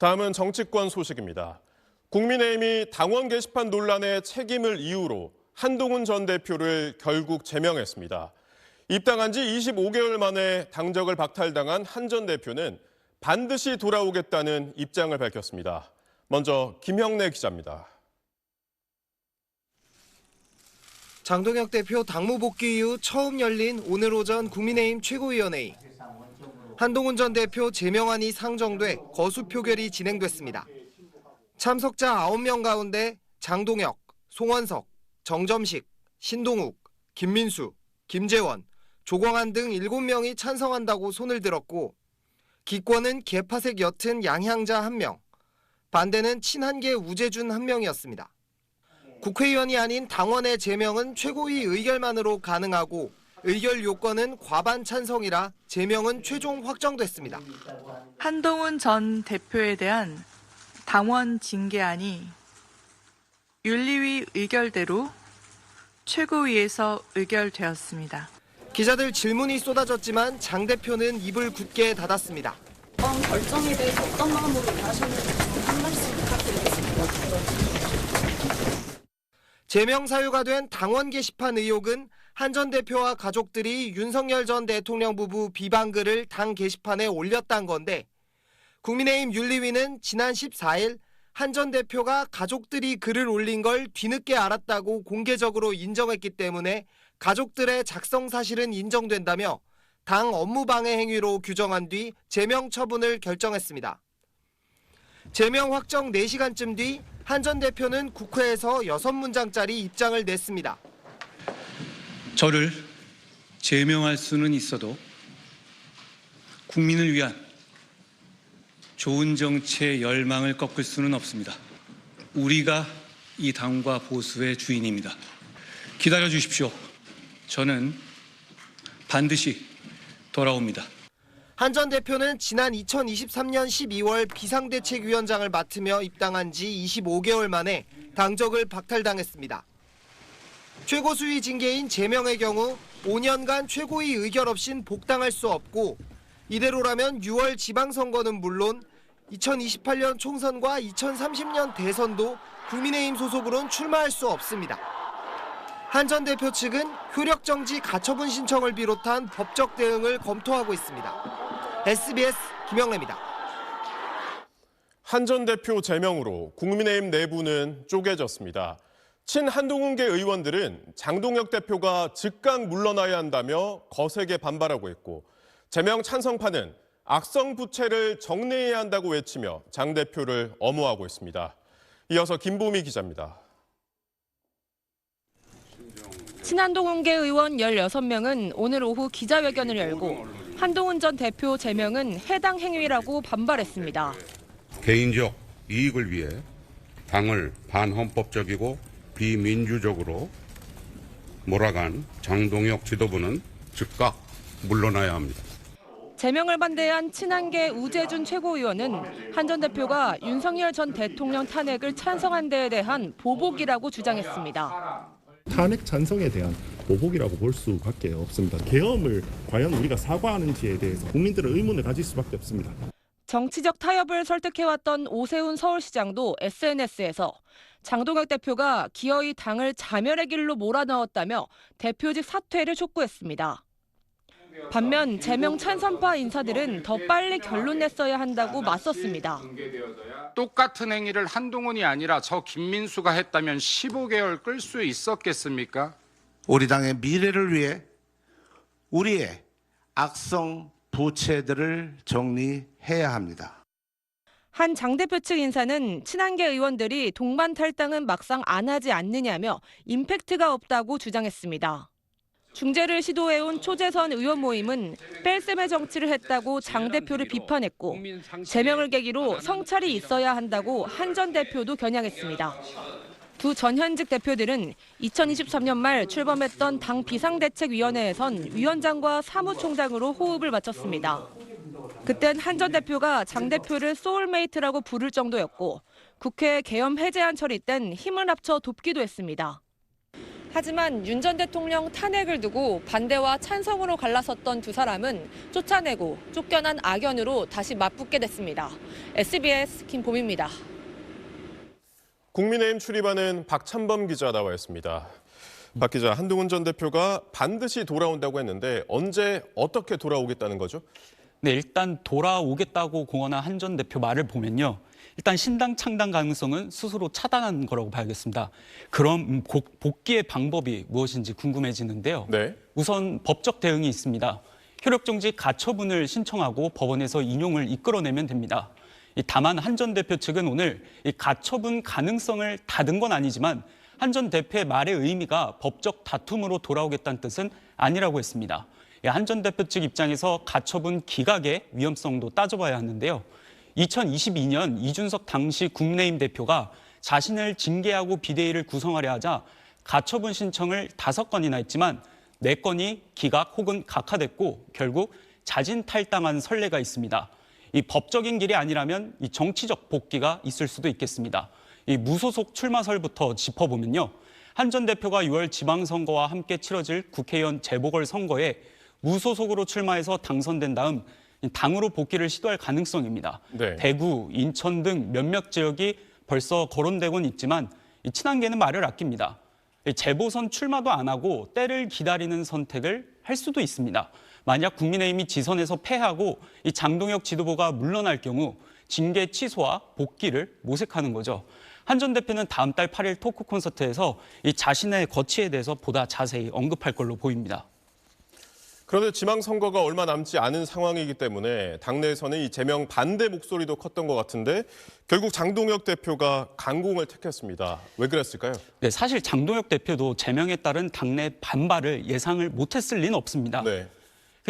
다음은 정치권 소식입니다. 국민의힘이 당원 게시판 논란의 책임을 이유로 한동훈 전 대표를 결국 제명했습니다. 입당한 지 25개월 만에 당적을 박탈당한 한 전 대표는 반드시 돌아오겠다는 입장을 밝혔습니다. 먼저 김형래 기자입니다. 장동혁 대표 당무 복귀 이후 처음 열린 오늘 오전 국민의힘 최고위원회의. 한동훈 전 대표 제명안이 상정돼 거수 표결이 진행됐습니다. 참석자 9명 가운데 장동혁, 송원석, 정점식, 신동욱, 김민수, 김재원, 조광한 등 7명이 찬성한다고 손을 들었고 기권은 개파색 옅은 양향자 1명, 반대는 친한계 우재준 1명이었습니다. 국회의원이 아닌 당원의 제명은 최고위 의결만으로 가능하고 의결 요건은 과반 찬성이라 제명은 최종 확정됐습니다. 한동훈 전 대표에 대한 당원 징계안이 윤리위 의결대로 최고위에서 의결되었습니다. 기자들 질문이 쏟아졌지만 장 대표는 입을 굳게 닫았습니다. 이번 결정에 대해서 어떤 마음으로 하셨는지 한 말씀 부탁드리겠습니다. 제명 사유가 된 당원 게시판 의혹은 한 전 대표와 가족들이 윤석열 전 대통령 부부 비방글을 당 게시판에 올렸다는 건데 국민의힘 윤리위는 지난 14일 한 전 대표가 가족들이 글을 올린 걸 뒤늦게 알았다고 공개적으로 인정했기 때문에 가족들의 작성 사실은 인정된다며 당 업무방해 행위로 규정한 뒤 제명 처분을 결정했습니다. 제명 확정 4시간쯤 뒤 한 전 대표는 국회에서 6문장짜리 입장을 냈습니다. 저를 제명할 수는 있어도 국민을 위한 좋은 정치의 열망을 꺾을 수는 없습니다. 우리가 이 당과 보수의 주인입니다. 기다려 주십시오. 저는 반드시 돌아옵니다. 한 전 대표는 지난 2023년 12월 비상대책위원장을 맡으며 입당한 지 25개월 만에 당적을 박탈당했습니다. 최고수위 징계인 제명의 경우 5년간 최고위 의결 없인 복당할 수 없고 이대로라면 6월 지방선거는 물론 2028년 총선과 2030년 대선도 국민의힘 소속으론 출마할 수 없습니다. 한 전 대표 측은 효력정지 가처분 신청을 비롯한 법적 대응을 검토하고 있습니다. SBS 김영래입니다. 한 전 대표 제명으로 국민의힘 내부는 쪼개졌습니다. 친한동훈계 의원들은 장동혁 대표가 즉각 물러나야 한다며 거세게 반발하고 있고 제명 찬성파는 악성 부채를 정리해야 한다고 외치며 장 대표를 엄호하고 있습니다. 이어서 김보미 기자입니다. 친한동훈계 의원 16명은 오늘 오후 기자회견을 열고 한동훈 전 대표 제명은 해당 행위라고 반발했습니다. 개인적 이익을 위해 당을 반헌법적이고 비민주적으로 몰아간 장동혁 지도부는 즉각 물러나야 합니다. 제명을 반대한 친한계 우재준 최고위원은 한 전 대표가 윤석열 전 대통령 탄핵을 찬성한 데에 대한 보복이라고 주장했습니다. 탄핵 찬성에 대한 보복이라고 볼 수밖에 없습니다. 계엄을 과연 우리가 사과하는지에 대해서 국민들은 의문을 가질 수밖에 없습니다. 정치적 타협을 설득해왔던 오세훈 서울시장도 SNS에서 장동혁 대표가 기어이 당을 자멸의 길로 몰아넣었다며 대표직 사퇴를 촉구했습니다. 반면 제명 찬성파 인사들은 더 빨리 결론 냈어야 한다고 맞섰습니다. 똑같은 행위를 한동훈이 아니라 저 김민수가 했다면 15개월 끌 수 있었겠습니까? 우리 당의 미래를 위해 우리의 악성 부채들을 정리해야 합니다. 한 장 대표 측 인사는 친한계 의원들이 동반 탈당은 막상 안 하지 않느냐며 임팩트가 없다고 주장했습니다. 중재를 시도해온 초재선 의원 모임은 뺄셈의 정치를 했다고 장 대표를 비판했고 제명을 계기로 성찰이 있어야 한다고 한 전 대표도 겨냥했습니다. 두 전현직 대표들은 2023년 말 출범했던 당 비상대책위원회에선 위원장과 사무총장으로 호흡을 맞췄습니다. 그땐 한 전 대표가 장 대표를 소울메이트라고 부를 정도였고 국회 계엄 해제안 처리 땐 힘을 합쳐 돕기도 했습니다. 하지만 윤 전 대통령 탄핵을 두고 반대와 찬성으로 갈라섰던 두 사람은 쫓아내고 쫓겨난 악연으로 다시 맞붙게 됐습니다. SBS 김봄입니다. 국민의힘 출입하는 박찬범 기자 나와 있습니다. 박 기자, 한동훈 전 대표가 반드시 돌아온다고 했는데 언제 어떻게 돌아오겠다는 거죠? 네, 일단 돌아오겠다고 공언한 한 전 대표 말을 보면요. 일단 신당 창당 가능성은 스스로 차단한 거라고 봐야겠습니다. 그럼 복귀의 방법이 무엇인지 궁금해지는데요. 네. 우선 법적 대응이 있습니다. 효력정지 가처분을 신청하고 법원에서 인용을 이끌어내면 됩니다. 다만 한 전 대표 측은 오늘 이 가처분 가능성을 닫은 건 아니지만 한 전 대표의 말의 의미가 법적 다툼으로 돌아오겠다는 뜻은 아니라고 했습니다. 한 전 대표 측 입장에서 가처분 기각의 위험성도 따져봐야 하는데요. 2022년 이준석 당시 국민의힘 대표가 자신을 징계하고 비대위를 구성하려 하자 가처분 신청을 5건이나 했지만 4건이 기각 혹은 각하됐고 결국 자진 탈당한 선례가 있습니다. 이 법적인 길이 아니라면 이 정치적 복귀가 있을 수도 있겠습니다. 이 무소속 출마설부터 짚어보면요. 한 전 대표가 6월 지방선거와 함께 치러질 국회의원 재보궐선거에 무소속으로 출마해서 당선된 다음 당으로 복귀를 시도할 가능성입니다. 네. 대구, 인천 등 몇몇 지역이 벌써 거론되곤 있지만 친한계는 말을 아낍니다. 재보선 출마도 안 하고 때를 기다리는 선택을 할 수도 있습니다. 만약 국민의힘이 지선에서 패하고 이 장동혁 지도부가 물러날 경우 징계 취소와 복귀를 모색하는 거죠. 한 전 대표는 다음 달 8일 토크 콘서트에서 이 자신의 거취에 대해서 보다 자세히 언급할 걸로 보입니다. 그런데 지방선거가 얼마 남지 않은 상황이기 때문에 당내에서는 이 제명 반대 목소리도 컸던 것 같은데 결국 장동혁 대표가 강공을 택했습니다. 왜 그랬을까요? 네, 사실 장동혁 대표도 제명에 따른 당내 반발을 예상을 못했을 리는 없습니다. 네.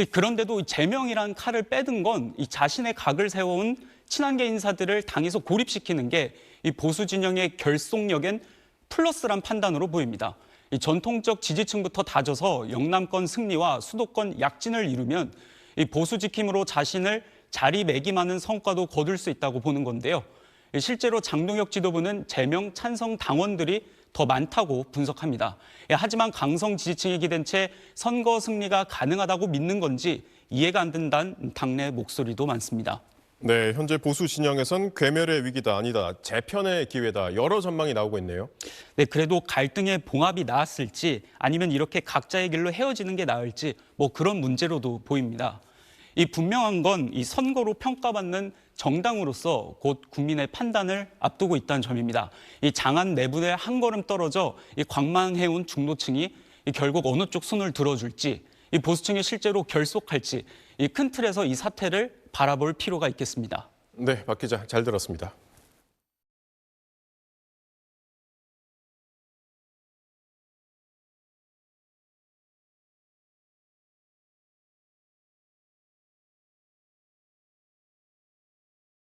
그런데도 제명이란 칼을 빼든 건 이 자신의 각을 세워온 친한계 인사들을 당에서 고립시키는 게 이 보수 진영의 결속력엔 플러스란 판단으로 보입니다. 이 전통적 지지층부터 다져서 영남권 승리와 수도권 약진을 이루면 이 보수 지킴으로 자신을 자리매김하는 성과도 거둘 수 있다고 보는 건데요. 실제로 장동혁 지도부는 제명 찬성 당원들이 더 많다고 분석합니다. 하지만 강성 지지층이 기댄 채 선거 승리가 가능하다고 믿는 건지 이해가 안 된다는 당내 목소리도 많습니다. 네, 현재 보수 진영에선 괴멸의 위기다 아니다, 재편의 기회다 여러 전망이 나오고 있네요. 네, 그래도 갈등의 봉합이 나았을지 아니면 이렇게 각자의 길로 헤어지는 게 나을지 그런 문제로도 보입니다. 이 분명한 건 이 선거로 평가받는 정당으로서 곧 국민의 판단을 앞두고 있다는 점입니다. 이 장안 내분에 한 걸음 떨어져 이 관망해온 중도층이 결국 어느 쪽 손을 들어줄지, 이 보수층이 실제로 결속할지 이 큰 틀에서 이 사태를 바라볼 필요가 있겠습니다. 네, 박 기자 잘 들었습니다.